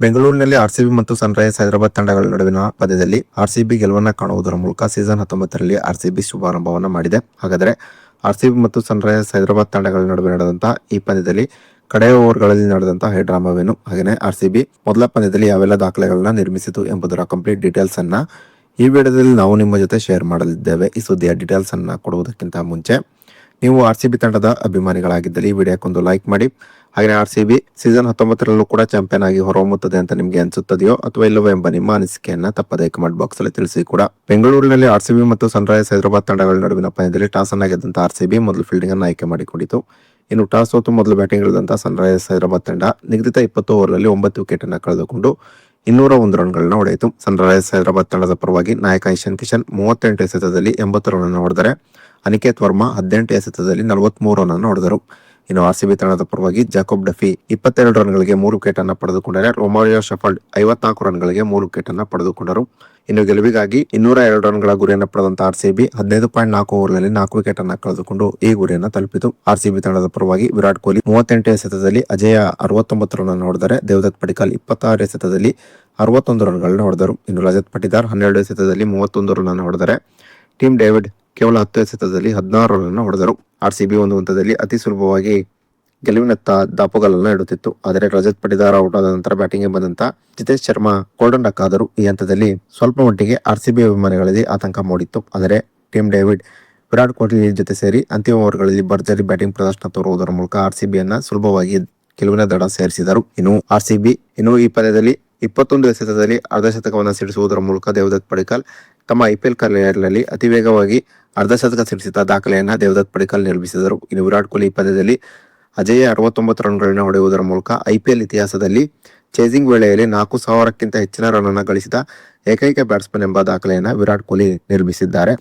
ಬೆಂಗಳೂರಿನಲ್ಲಿ ಆರ್ಸಿಬಿ ಮತ್ತು ಸನ್ರೈಸರ್ಸ್ ಹೈದರಾಬಾದ್ ತಂಡಗಳ ನಡುವಿನ ಪಂದ್ಯದಲ್ಲಿ ಆರ್ಸಿಬಿ ಗೆಲುವನ್ನ ಕಾಣುವುದರ ಮೂಲಕ ಸೀಸನ್ 19ರಲ್ಲಿ ಆರ್ಸಿಬಿ ಶುಭಾರಂಭವನ್ನ ಮಾಡಿದೆ. ಹಾಗಾದರೆ ಆರ್ಸಿಬಿ ಮತ್ತು ಸನ್ರೈಸರ್ಸ್ ಹೈದರಾಬಾದ್ ತಂಡಗಳ ನಡುವೆ ನಡೆದಂತಹ ಈ ಪಂದ್ಯದಲ್ಲಿ ಕಡೆಯ ಓವರ್ಗಳಲ್ಲಿ ನಡೆದಂತಹ ಹೈಡ್ರಾಮಾವೇನು, ಹಾಗೆಯೇ ಆರ್ಸಿಬಿ ಮೊದಲ ಪಂದ್ಯದಲ್ಲಿ ಯಾವೆಲ್ಲ ದಾಖಲೆಗಳನ್ನ ನಿರ್ಮಿಸಿತು ಎಂಬುದರ ಕಂಪ್ಲೀಟ್ ಡೀಟೇಲ್ಸ್ ಅನ್ನ ಈ ವಿಡಿಯೋದಲ್ಲಿ ನಾವು ನಿಮ್ಮ ಜೊತೆ ಶೇರ್ ಮಾಡಲಿದ್ದೇವೆ. ಈ ಸುದ್ದಿಯ ಡೀಟೇಲ್ಸ್ ಅನ್ನ ಕೊಡುವುದಕ್ಕಿಂತ ಮುಂಚೆ ನೀವು ಆರ್ಸಿಬಿ ತಂಡದ ಅಭಿಮಾನಿಗಳಾಗಿದ್ದಲ್ಲಿ ಈ ವಿಡಿಯೋಕ್ಕೊಂದು ಲೈಕ್ ಮಾಡಿ. ಹಾಗೆ ಆರ್ಸಿಬಿ ಸೀಸನ್ 19ರಲ್ಲೂ ಕೂಡ ಚಾಂಪಿಯನ್ ಆಗಿ ಹೊರಹೊಮ್ಮುತ್ತದೆ ಅಂತ ನಿಮ್ಗೆ ಅನ್ಸುತ್ತದೆಯೋ ಅಥವಾ ಇಲ್ಲವೋ ಎಂಬ ನಿಮ್ಮ ಅನಿಸಿಕೆಯನ್ನ ತಪ್ಪದೇ ಕಮೆಂಟ್ ಬಾಕ್ಸ್ ಅಲ್ಲಿ ತಿಳಿಸಿ ಕೂಡ. ಬೆಂಗಳೂರಿನಲ್ಲಿ ಆರ್ಸಿಬಿ ಮತ್ತು ಸನ್ರೈಸರ್ಸ್ ಹೈದರಾಬಾದ್ ತಂಡಗಳ ನಡುವಿನ ಪಂದ್ಯದಲ್ಲಿ ಟಾಸ್ ಅನ್ನ ಗೆದ್ದಂತ ಆರ್ಸಿಬಿ ಮೊದಲು ಫೀಲ್ಡಿಂಗ್ ಅನ್ನು ಆಯ್ಕೆ ಮಾಡಿಕೊಂಡಿತು. ಇನ್ನು ಟಾಸ್ ಸೋತು ಮೊದಲು ಬ್ಯಾಟಿಂಗ್ ಇಳಿದಂತಹ ಸನ್ರೈಸರ್ಸ್ ಹೈದರಾಬಾದ್ ತಂಡ ನಿಗದಿತ 20 ಓವರ್ಗಳಲ್ಲಿ 9 ವಿಕೆಟ್ ಅನ್ನು ಕಳೆದುಕೊಂಡು 201 ರನ್ಗಳನ್ನ ಹೊಡೆಯಿತು. ಸನ್ರೈಸರ್ಸ್ ಹೈದರಾಬಾದ್ ತಂಡದ ಪರವಾಗಿ ನಾಯಕ ಇಶಾನ್ ಕಿಶನ್ 38 ಎಸೆತದಲ್ಲಿ 80 ರನ್ ಅನ್ನು ಹೊಡೆದರೆ ಅನಿಕೇತ್ ವರ್ಮಾ 18 ಎಸೆತದಲ್ಲಿ 43 ರನ್ ಅನ್ನು ಹೊಡೆದರು. ಇನ್ನು ಆರ್ಸಿಬಿ ತಂಡದ ಪರವಾಗಿ ಜಾಕೋಬ್ ಡಫಿ 22 ರನ್ಗಳಿಗೆ 3 ವಿಕೆಟ್ ಅನ್ನು ಪಡೆದುಕೊಂಡರೆ ರೊಮಾರಿಯೋ ಶೆಫರ್ಡ್ 54 ರನ್ಗಳಿಗೆ 3 ವಿಕೆಟ್ ಅನ್ನು ಪಡೆದುಕೊಂಡರು. ಇನ್ನು ಗೆಲುವಿಗಾಗಿ 202 ರನ್ಗಳ ಗುರಿಯನ್ನು ಪಡೆದಂತ ಆರ್ಸಿಬಿ 15.4 ಓವರ್ನಲ್ಲಿ 4 ವಿಕೆಟ್ ಅನ್ನು ಕಳೆದುಕೊಂಡು ಈ ಗುರಿಯನ್ನು ತಲುಪಿತು. ಆರ್ಸಿಬಿ ತಂಡದ ಪರವಾಗಿ ವಿರಾಟ್ ಕೊಹ್ಲಿ 38 ಎಸೆತದಲ್ಲಿ ಅಜೇಯ 69 ರನ್ ಅನ್ನು ಹೊಡೆದರೆ ದೇವದತ್ ಪಡಿಕ್ಕಲ್ 26 ಎಸೆತದಲ್ಲಿ 61 ರನ್ಗಳನ್ನ ಹೊಡೆದರು. ಇನ್ನು ರಜತ್ ಪಟಿದಾರ್ 12 ಎಸೆತದಲ್ಲಿ 31 ರನ್ ಅನ್ನು ಹೊಡೆದರೆ ಟೀಮ್ ಡೇವಿಡ್ ಕೇವಲ 10 ಎಸೆತದಲ್ಲಿ 16 ರನ್ ಅನ್ನು ಹೊಡೆದರು. ಆರ್ಸಿಬಿ ಒಂದು ಹಂತದಲ್ಲಿ ಅತಿ ಸುಲಭವಾಗಿ ಗೆಲುವಿನತ್ತ ದಾಪುಗಾಲನ್ನು ಇಡುತ್ತಿತ್ತು. ಆದರೆ ರಜತ್ ಪಟಿದಾರ್ ಔಟ್ ಆದ ನಂತರ ಬ್ಯಾಟಿಂಗ್ಗೆ ಬಂದಂತ ಜಿತೇಶ್ ಶರ್ಮಾ ಗೋಲ್ಡನ್ ಡಕ್ ಆದರು. ಈ ಹಂತದಲ್ಲಿ ಸ್ವಲ್ಪ ಮಟ್ಟಿಗೆ ಆರ್ಸಿಬಿ ಅಭಿಮಾನಿಗಳಲ್ಲಿ ಆತಂಕ ಮೂಡಿತ್ತು. ಆದರೆ ಟೀಮ್ ಡೇವಿಡ್ ವಿರಾಟ್ ಕೊಹ್ಲಿ ಜೊತೆ ಸೇರಿ ಅಂತಿಮ ಓವರ್ಗಳಲ್ಲಿ ಭರ್ಜರಿ ಬ್ಯಾಟಿಂಗ್ ಪ್ರದರ್ಶನ ತೋರುವುದರ ಮೂಲಕ ಆರ್ಸಿಬಿಯನ್ನ ಸುಲಭವಾಗಿ ಗೆಲುವಿನ ದಡ ಸೇರಿಸಿದರು. ಇನ್ನು ಈ ಪಂದ್ಯದಲ್ಲಿ 21 ಎಸೆತದಲ್ಲಿ ಅರ್ಧಶತಕವನ್ನು ಸಿಡಿಸುವುದರ ಮೂಲಕ ದೇವದತ್ ಪಡಿಕ್ಕಲ್ ತಮ್ಮ ಐಪಿಎಲ್ ಕರಿಯರ್ನಲ್ಲಿ ಅತಿ ವೇಗವಾಗಿ ಅರ್ಧಶತಕ ಸಿಡಿಸಿದ ದಾಖಲೆಯನ್ನ ದೇವದತ್ ಪಡಿಕ್ಕಲ್ ನಿರ್ಮಿಸಿದರು. ಇನ್ನು ವಿರಾಟ್ ಕೊಹ್ಲಿ ಈ ಪಂದ್ಯದಲ್ಲಿ ಅಜೇಯ 69 ರನ್ಗಳನ್ನ ಹೊಡೆಯುವುದರ ಮೂಲಕ ಐಪಿಎಲ್ ಇತಿಹಾಸದಲ್ಲಿ ಚೇಸಿಂಗ್ ವೇಳೆಯಲ್ಲಿ 4000ಕ್ಕಿಂತ ಹೆಚ್ಚಿನ ರನ್ ಅನ್ನು ಗಳಿಸಿದ ಏಕೈಕ ಬ್ಯಾಟ್ಸ್ಮನ್ ಎಂಬ ದಾಖಲೆಯನ್ನ ವಿರಾಟ್ ಕೊಹ್ಲಿ ನಿರ್ಮಿಸಿದ್ದಾರೆ.